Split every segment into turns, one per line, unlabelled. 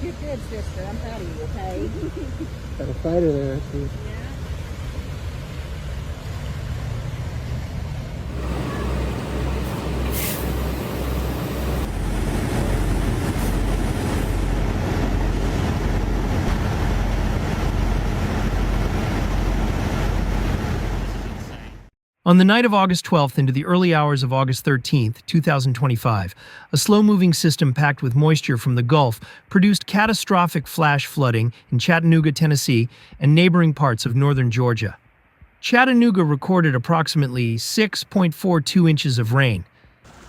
did good, sister. I'm proud of you, okay?
Got a fighter there, I see.
On the night of August 12th into the early hours of August 13th, 2025, a slow-moving system packed with moisture from the Gulf produced catastrophic flash flooding in Chattanooga, Tennessee, and neighboring parts of northern Georgia. Chattanooga recorded approximately 6.42 inches of rain,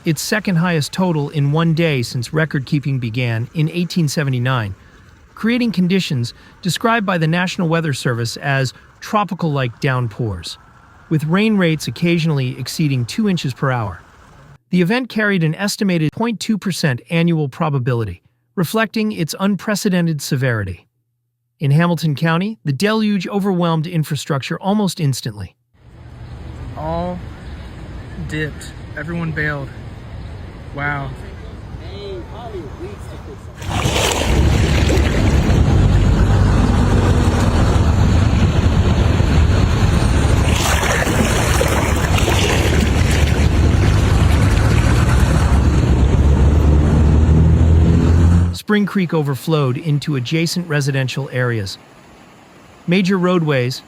its second highest total in one day since record-keeping began in 1879, creating conditions described by the National Weather Service as tropical-like downpours, with rain rates occasionally exceeding 2 inches per hour. The event carried an estimated 0.2% annual probability, reflecting its unprecedented severity. In Hamilton County, the deluge overwhelmed infrastructure almost instantly.
All dipped. Everyone bailed. Wow.
Spring Creek overflowed into adjacent residential areas. Major roadways,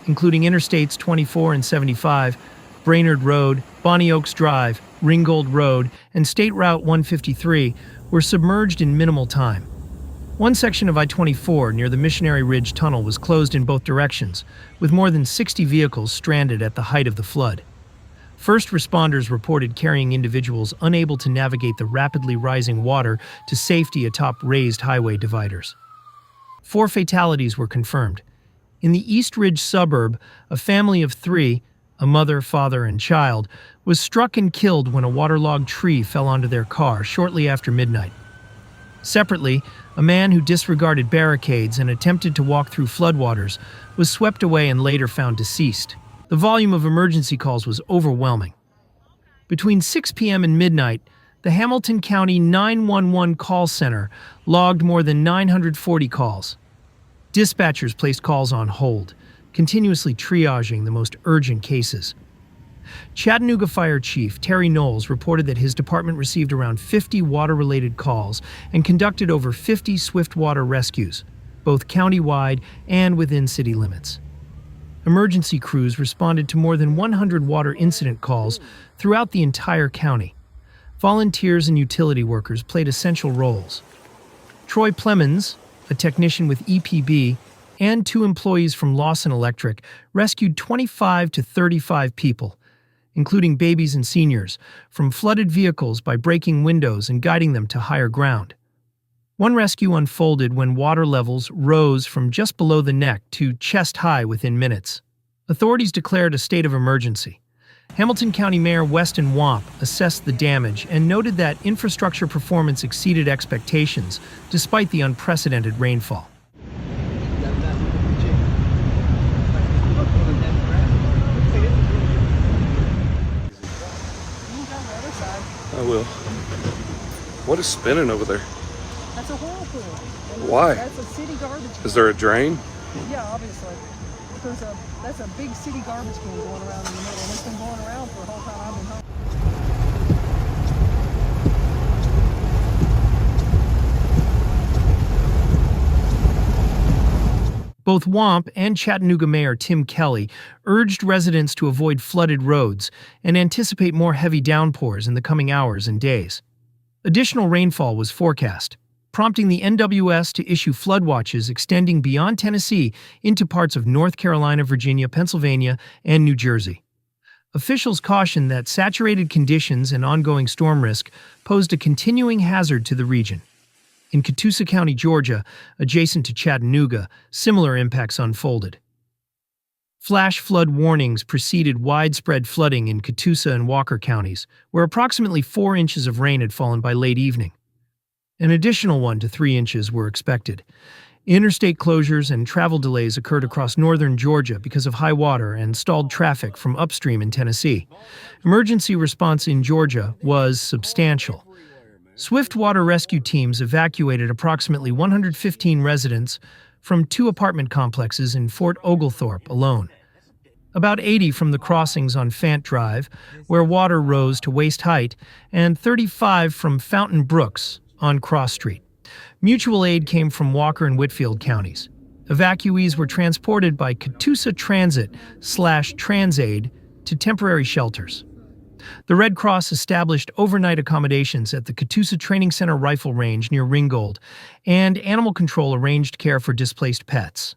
including Interstates 24 and 75, Brainerd Road, Bonnie Oaks Drive, Ringgold Road, and State Route 153, were submerged in minimal time. One section of I-24 near the Missionary Ridge Tunnel was closed in both directions, with more than 60 vehicles stranded at the height of the flood. First responders reported carrying individuals unable to navigate the rapidly rising water to safety atop raised highway dividers. 4 fatalities were confirmed. In the East Ridge suburb, a family of 3, a mother, father, and child, was struck and killed when a waterlogged tree fell onto their car shortly after midnight. Separately, a man who disregarded barricades and attempted to walk through floodwaters was swept away and later found deceased. The volume of emergency calls was overwhelming. Between 6 p.m. and midnight, the Hamilton County 911 call center logged more than 940 calls. Dispatchers placed calls on hold, continuously triaging the most urgent cases. Chattanooga Fire Chief Terry Knowles reported that his department received around 50 water-related calls and conducted over 50 swiftwater rescues, both county-wide and within city limits. Emergency crews responded to more than 100 water incident calls throughout the entire county. Volunteers and utility workers played essential roles. Troy Plemons, a technician with EPB, and 2 employees from Lawson Electric rescued 25 to 35 people, including babies and seniors, from flooded vehicles by breaking windows and guiding them to higher ground. One rescue unfolded when water levels rose from just below the neck to chest high within minutes. Authorities declared a state of emergency. Hamilton County Mayor Weston Wamp assessed the damage and noted that infrastructure performance exceeded expectations despite the unprecedented rainfall.
I will. What is spinning over there?
That's a whirlpool.
Why?
That's a city garbage can.
Is there a drain?
Yeah, obviously. That's a big city garbage can going around in the middle, and it's been going around for the whole time I've been home.
Both Wamp and Chattanooga Mayor Tim Kelly urged residents to avoid flooded roads and anticipate more heavy downpours in the coming hours and days. Additional rainfall was forecast, prompting the NWS to issue flood watches extending beyond Tennessee into parts of North Carolina, Virginia, Pennsylvania, and New Jersey. Officials cautioned that saturated conditions and ongoing storm risk posed a continuing hazard to the region. In Catoosa County, Georgia, adjacent to Chattanooga, similar impacts unfolded. Flash flood warnings preceded widespread flooding in Catoosa and Walker counties, where approximately 4 inches of rain had fallen by late evening. An additional 1 to 3 inches were expected. Interstate closures and travel delays occurred across northern Georgia because of high water and stalled traffic from upstream in Tennessee. Emergency response in Georgia was substantial. Swift water rescue teams evacuated approximately 115 residents from 2 apartment complexes in Fort Oglethorpe alone. About 80 from the crossings on Fant Drive, where water rose to waist height, and 35 from Fountain Brooks on Cross Street. Mutual aid came from Walker and Whitfield counties. Evacuees were transported by Catoosa Transit/Transaid to temporary shelters. The Red Cross established overnight accommodations at the Catoosa Training Center Rifle Range near Ringgold, and Animal Control arranged care for displaced pets.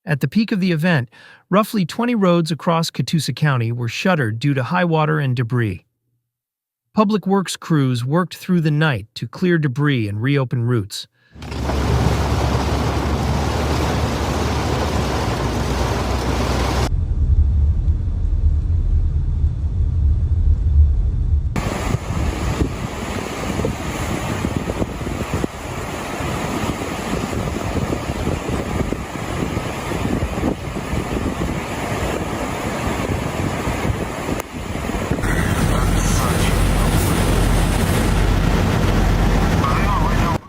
At the peak of the event, roughly 20 roads across Catoosa County were shuttered due to high water and debris. Public Works crews worked through the night to clear debris and reopen routes.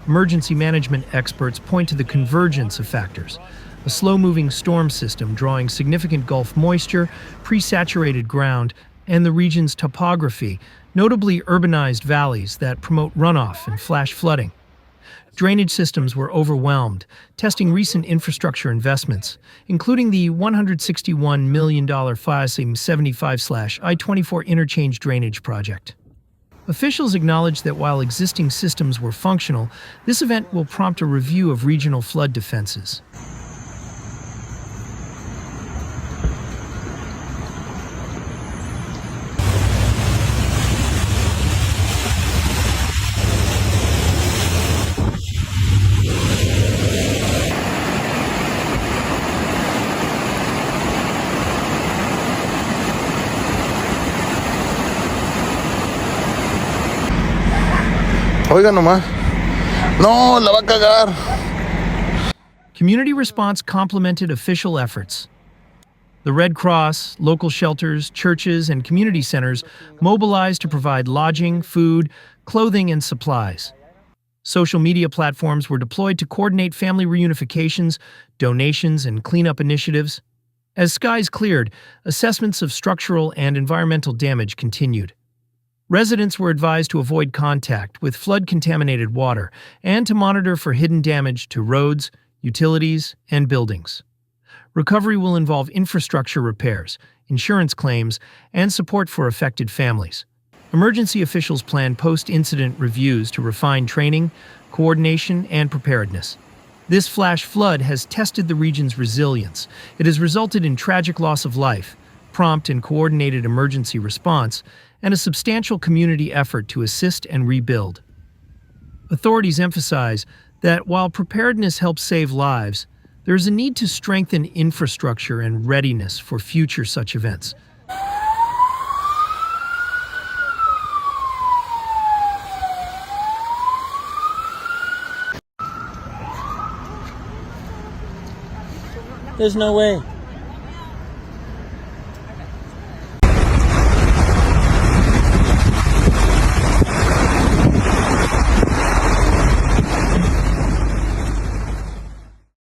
Emergency management experts point to the convergence of factors: a slow-moving storm system drawing significant Gulf moisture, pre-saturated ground, and the region's topography, notably urbanized valleys that promote runoff and flash flooding. Drainage systems were overwhelmed, testing recent infrastructure investments, including the $161 million FIASIM 75/I-24 interchange drainage project. Officials acknowledged that while existing systems were functional, this event will prompt a review of regional flood defenses.
Oiga nomás. No, la va a cagar.
Community response complemented official efforts. The Red Cross, local shelters, churches, and community centers mobilized to provide lodging, food, clothing, and supplies. Social media platforms were deployed to coordinate family reunifications, donations, and cleanup initiatives. As skies cleared, assessments of structural and environmental damage continued. Residents were advised to avoid contact with flood-contaminated water and to monitor for hidden damage to roads, utilities, and buildings. Recovery will involve infrastructure repairs, insurance claims, and support for affected families. Emergency officials plan post-incident reviews to refine training, coordination, and preparedness. This flash flood has tested the region's resilience. It has resulted in tragic loss of life, prompt and coordinated emergency response, and a substantial community effort to assist and rebuild. Authorities emphasize that while preparedness helps save lives, there is a need to strengthen infrastructure and readiness for future such events.
There's no way.